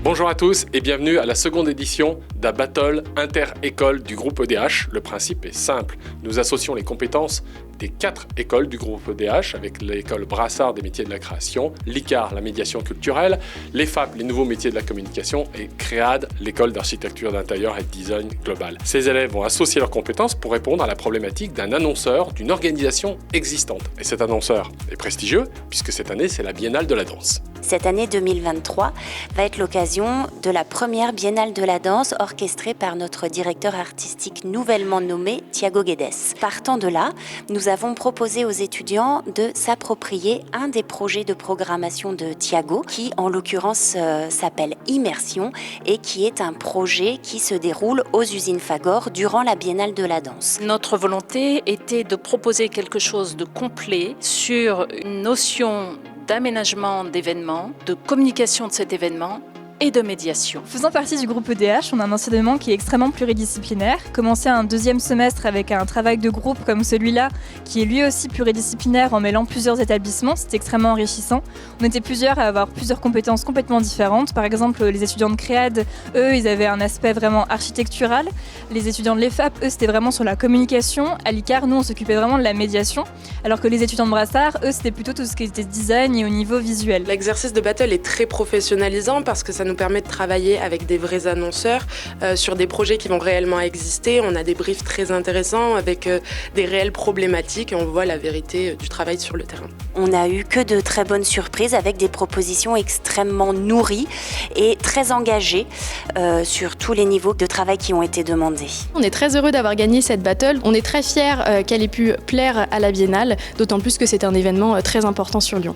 Bonjour à tous et bienvenue à la seconde édition d'un battle inter-école du groupe EDH. Le principe est simple, nous associons les compétences des 4 écoles du groupe EDH avec l'école Brassard des métiers de la création, l'ICAR, la médiation culturelle, l'EFAP, les nouveaux métiers de la communication et CREAD, l'école d'architecture d'intérieur et de design global. Ces élèves vont associer leurs compétences pour répondre à la problématique d'un annonceur d'une organisation existante. Et cet annonceur est prestigieux puisque cette année c'est la Biennale de la danse. Cette année 2023 va être l'occasion de la première Biennale de la danse orchestrée par notre directeur artistique nouvellement nommé Thiago Guedes. Partant de là, nous avons proposé aux étudiants de s'approprier un des projets de programmation de Thiago qui en l'occurrence s'appelle Immersion et qui est un projet qui se déroule aux usines Fagor durant la Biennale de la danse. Notre volonté était de proposer quelque chose de complet sur une notion d'aménagement d'événements, de communication de cet événement et de médiation. Faisant partie du groupe EDH, on a un enseignement qui est extrêmement pluridisciplinaire. Commencer un deuxième semestre avec un travail de groupe comme celui-là, qui est lui aussi pluridisciplinaire en mêlant plusieurs établissements, c'est extrêmement enrichissant. On était plusieurs à avoir plusieurs compétences complètement différentes. Par exemple, les étudiants de CREAD, eux, ils avaient un aspect vraiment architectural. Les étudiants de l'EFAP, eux, c'était vraiment sur la communication. À l'ICAR, nous, on s'occupait vraiment de la médiation. Alors que les étudiants de Brassard, eux, c'était plutôt tout ce qui était design et au niveau visuel. L'exercice de battle est très professionnalisant parce que ça nous permet de travailler avec des vrais annonceurs sur des projets qui vont réellement exister. On a des briefs très intéressants avec des réelles problématiques et on voit la vérité du travail sur le terrain. On n'a eu que de très bonnes surprises avec des propositions extrêmement nourries et très engagées sur tous les niveaux de travail qui ont été demandés. On est très heureux d'avoir gagné cette battle. On est très fiers qu'elle ait pu plaire à la Biennale, d'autant plus que c'est un événement très important sur Lyon.